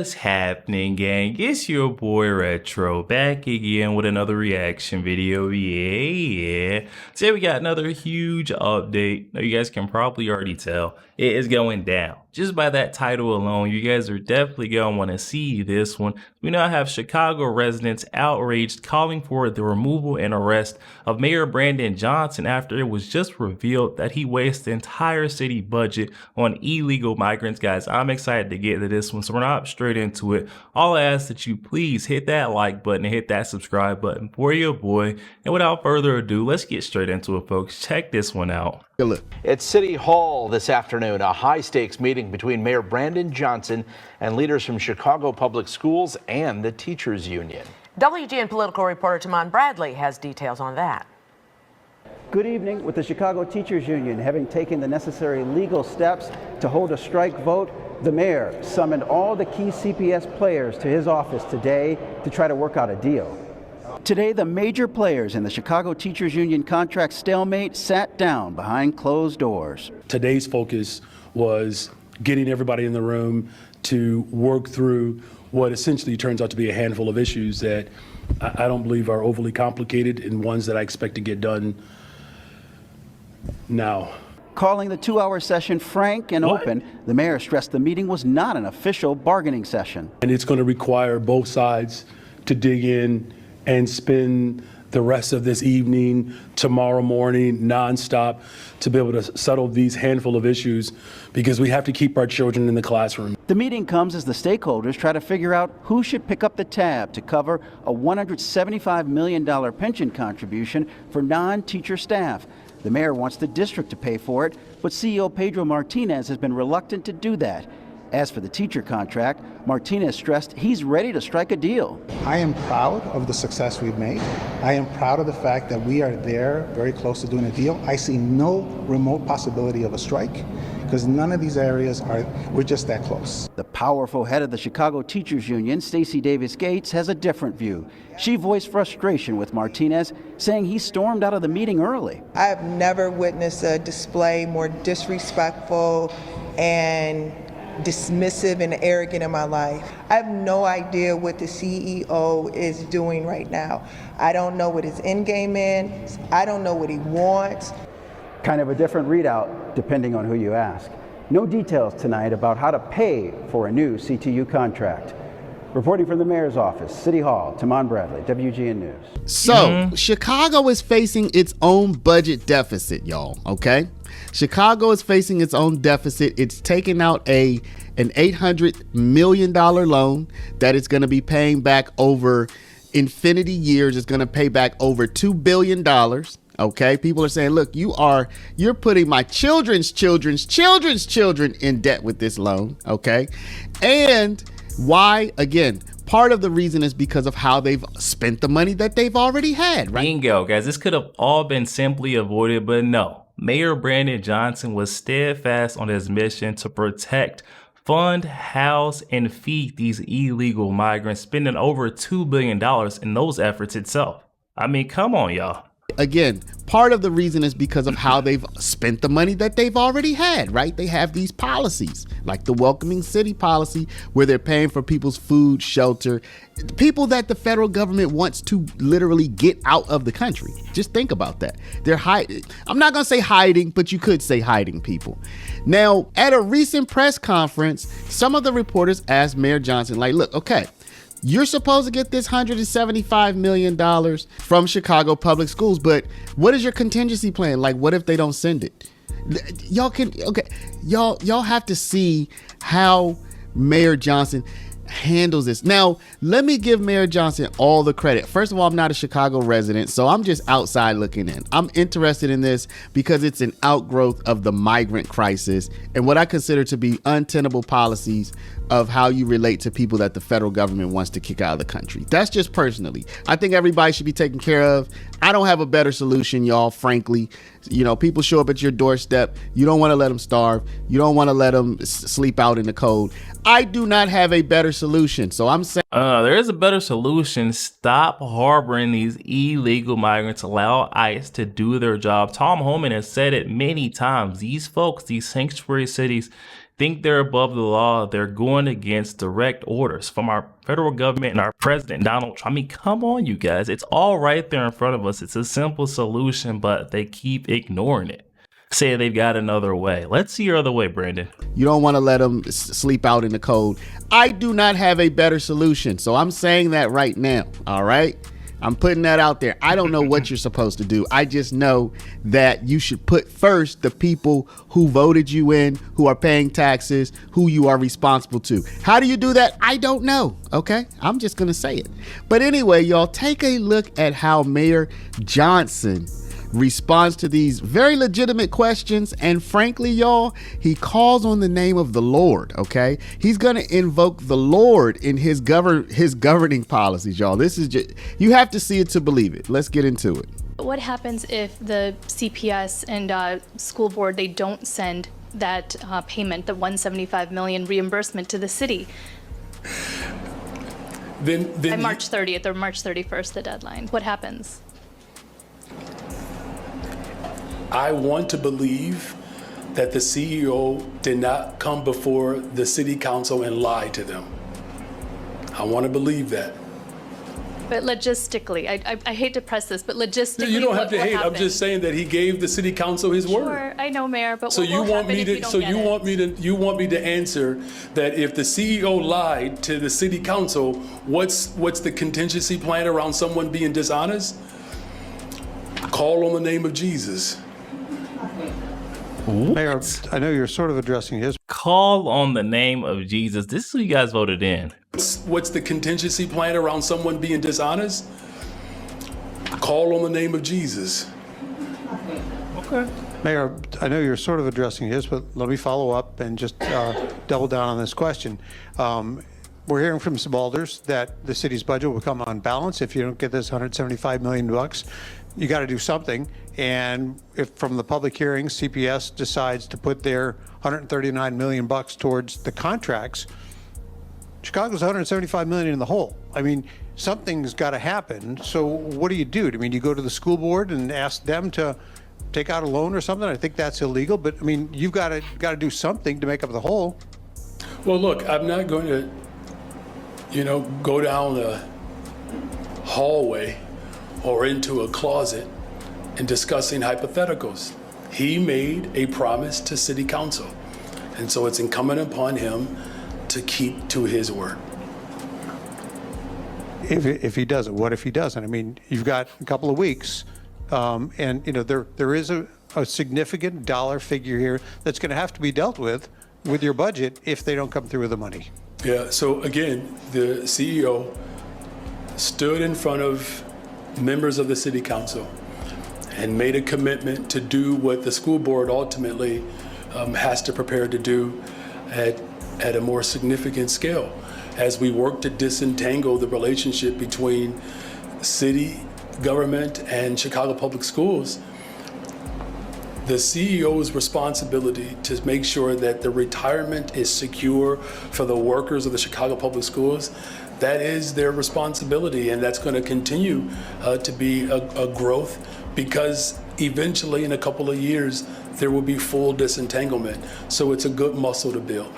What's happening, gang? It's your boy Retro back again with another reaction video. Yeah. Today we got another huge update. Now you guys can probably already tell it is going down. Just by that title alone, you guys are definitely gonna want to see this one. We now have Chicago residents outraged, calling for the removal and arrest of Mayor Brandon Johnson after it was just revealed that he wasted the entire city budget on illegal migrants. Guys, I'm excited to get to this one, so we're not straight into it. All I ask that you please hit that like button and hit that subscribe button for your boy. And without further ado, let's get straight into it, folks. Check this one out. At City Hall this afternoon, a high-stakes meeting between Mayor Brandon Johnson and leaders from Chicago Public Schools and the Teachers Union. WGN political reporter Tamon Bradley has details on that. Good evening. With the Chicago Teachers Union having taken the necessary legal steps to hold a strike vote, the mayor summoned all the key CPS players to his office today to try to work out a deal. Today, the major players in the Chicago Teachers Union contract stalemate sat down behind closed doors. Today's focus was getting everybody in the room to work through what essentially turns out to be a handful of issues that I don't believe are overly complicated and ones that I expect to get done now. Calling the two-hour session frank and open, the mayor stressed the meeting was not an official bargaining session. And it's going to require both sides to dig in and spend the rest of this evening, tomorrow morning, nonstop, to be able to settle these handful of issues, because we have to keep our children in the classroom. The meeting comes as the stakeholders try to figure out who should pick up the tab to cover a $175 million pension contribution for non-teacher staff. The mayor wants the district to pay for it, but CEO Pedro Martinez has been reluctant to do that. As for the teacher contract, Martinez stressed he's ready to strike a deal. I am proud of the success we've made. I am proud of the fact that we are there very close to doing a deal. I see no remote possibility of a strike because none of these areas we're just that close. The powerful head of the Chicago Teachers Union, Stacey Davis Gates, has a different view. She voiced frustration with Martinez, saying he stormed out of the meeting early. I have never witnessed a display more disrespectful and dismissive and arrogant in my life. I have no idea what the CEO is doing right now. I don't know what his end game is. I don't know what he wants. Kind of a different readout depending on who you ask. No details tonight about how to pay for a new CTU contract. Reporting from the mayor's office, City Hall, Tamon Bradley, WGN News. So, Chicago is facing its own budget deficit, y'all, okay? Chicago is facing its own deficit. It's taking out an $800 million loan that it's going to be paying back over infinity years. It's going to pay back over $2 billion. Okay, people are saying, look, you're putting my children's children in debt with this loan. Okay, and why? Again, part of the reason is because of how they've spent the money that they've already had. Right? Bingo, guys. This could have all been simply avoided, but no. Mayor Brandon Johnson was steadfast on his mission to protect, fund, house, and feed these illegal migrants, spending over $2 billion in those efforts itself. I mean, come on, y'all. Again, part of the reason is because of how they've spent the money that they've already had, right? They have these policies like the welcoming city policy where they're paying for people's food, shelter, people that the federal government wants to literally get out of the country. Just think about that. They're hiding. I'm not going to say hiding, but you could say hiding people. Now, at a recent press conference, some of the reporters asked Mayor Johnson, like, look, okay, you're supposed to get this $175 million from Chicago Public Schools, but what is your contingency plan? Like, what if they don't send it? Y'all have to see how Mayor Johnson handles this. Now, let me give Mayor Johnson all the credit. First of all, I'm not a Chicago resident, so I'm just outside looking in. I'm interested in this because it's an outgrowth of the migrant crisis and what I consider to be untenable policies of how you relate to people that the federal government wants to kick out of the country. That's just personally. I think everybody should be taken care of. I don't have a better solution, y'all, frankly. You know, people show up at your doorstep. You don't want to let them starve. You don't want to let them sleep out in the cold. I do not have a better solution. So I'm saying there is a better solution. Stop harboring these illegal migrants. Allow ICE to do their job. Tom Homan has said it many times. These folks, these sanctuary cities, think they're above the law. They're going against direct orders from our federal government and our president, Donald Trump. I mean, come on, you guys. It's all right there in front of us. It's a simple solution, but they keep ignoring it. Say they've got another way. Let's see your other way, Brandon. You don't want to let them sleep out in the cold. I do not have a better solution. So I'm saying that right now. All right. I'm putting that out there. I don't know what you're supposed to do. I just know that you should put first the people who voted you in, who are paying taxes, who you are responsible to. How do you do that? I don't know. Okay. I'm just going to say it. But anyway, y'all, take a look at how Mayor Johnson responds to these very legitimate questions. And frankly, y'all, he calls on the name of the Lord. Okay. He's going to invoke the Lord in his governing policies, y'all. This is just, you have to see it to believe it. Let's get into it. What happens if the CPS and school board, they don't send that payment, the $175 million reimbursement to the city? Then By March 30th or March 31st, the deadline. What happens? I want to believe that the CEO did not come before the city council and lie to them. I want to believe that. But logistically, I hate to press this, but logistically, You don't have to what hate. I'm happened? just saying that he gave the city council his word. Sure, I know, Mayor, but So what you will want happen me if we to? don't So get you it? want me to answer that if the CEO lied to the city council, what's the contingency plan around someone being dishonest? Call on the name of Jesus. Mayor, I know you're sort of addressing his. Call on the name of Jesus. This is who you guys voted in. What's the contingency plan around someone being dishonest? Call on the name of Jesus. Okay. Mayor, I know you're sort of addressing his, but let me follow up and just double down on this question. We're hearing from some alders that the city's budget will come on balance if you don't get this $175 million. You got to do something. And if from the public hearings, CPS decides to put their $139 million towards the contracts, Chicago's $175 million in the hole. I mean, something's got to happen. So what do? I mean, you go to the school board and ask them to take out a loan or something? I think that's illegal. But I mean, you've got to do something to make up the hole. Well, look, I'm not going to, go down a hallway or into a closet and discussing hypotheticals. He made a promise to city council. And so it's incumbent upon him to keep to his word. If he doesn't, what if he doesn't? I mean, you've got a couple of weeks, and there is a significant dollar figure here that's going to have to be dealt with your budget if they don't come through with the money. Yeah, so again, the CEO stood in front of members of the city council and made a commitment to do what the school board ultimately has to prepare to do at a more significant scale as we work to disentangle the relationship between city government and Chicago Public Schools. The CEO's responsibility to make sure that the retirement is secure for the workers of the Chicago Public Schools, that is their responsibility, and that's going to continue to be a growth, because eventually in a couple of years there will be full disentanglement. So it's a good muscle to build.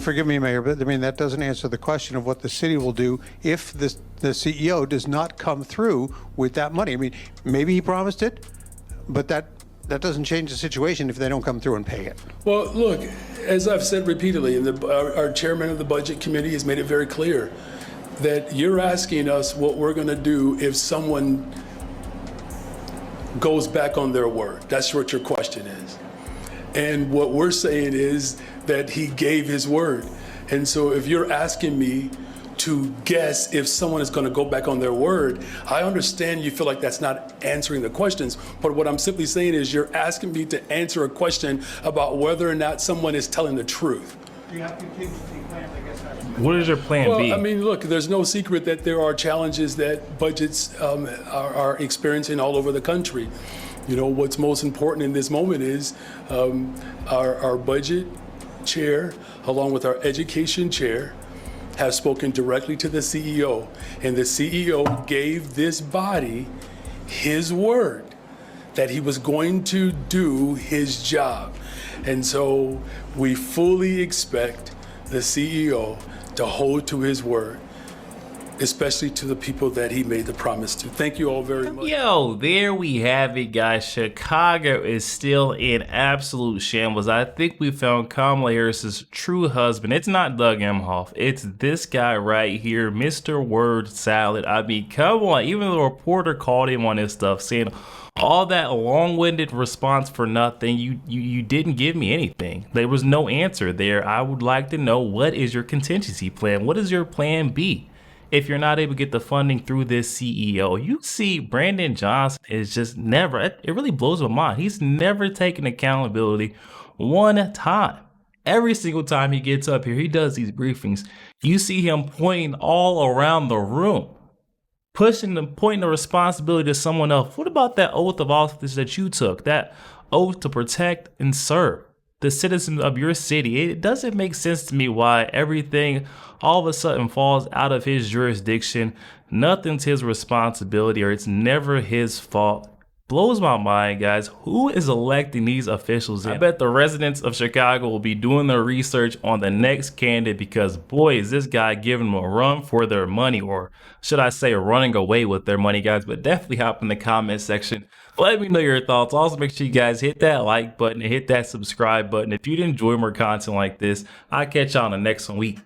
Forgive me, Mayor, but I mean, that doesn't answer the question of what the city will do if the CEO does not come through with that money. I mean, maybe he promised it, but that doesn't change the situation if they don't come through and pay it. Well, look, as I've said repeatedly, and our chairman of the budget committee has made it very clear that you're asking us what we're going to do if someone goes back on their word. That's what your question is. And what we're saying is that he gave his word. And so if you're asking me to guess if someone is going to go back on their word, I understand you feel like that's not answering the questions. But what I'm simply saying is you're asking me to answer a question about whether or not someone is telling the truth. Do you have contingency plans? I guess that's What is your plan B? Well, I mean, look, there's no secret that there are challenges that budgets are experiencing all over the country. What's most important in this moment is our budget chair, along with our education chair, have spoken directly to the CEO. And the CEO gave this body his word that he was going to do his job. And so we fully expect the CEO to hold to his word, especially to the people that he made the promise to. Thank you all very much. Yo, there we have it, guys. Chicago is still in absolute shambles. I think we found Kamala Harris's true husband. It's not Doug Emhoff. It's this guy right here, Mr. Word Salad. I mean, come on. Even the reporter called him on his stuff, saying all that long-winded response for nothing. You didn't give me anything. There was no answer there. I would like to know, what is your contingency plan? What is your plan B if you're not able to get the funding through this CEO? You see, Brandon Johnson is just never, it really blows my mind. He's never taken accountability one time. Every single time he gets up here, he does these briefings, you see him pointing all around the room, pointing the responsibility to someone else. What about that oath of office that you took? That oath to protect and serve the citizens of your city? It doesn't make sense to me why everything all of a sudden falls out of his jurisdiction. Nothing's his responsibility, or it's never his fault. Blows my mind, guys. Who is electing these officials in? I bet the residents of Chicago will be doing their research on the next candidate, because boy, is this guy giving them a run for their money, or should I say running away with their money, guys. But definitely hop in the comment section. Let me know your thoughts. Also, make sure you guys hit that like button and hit that subscribe button if you'd enjoy more content like this. I'll catch y'all on the next one.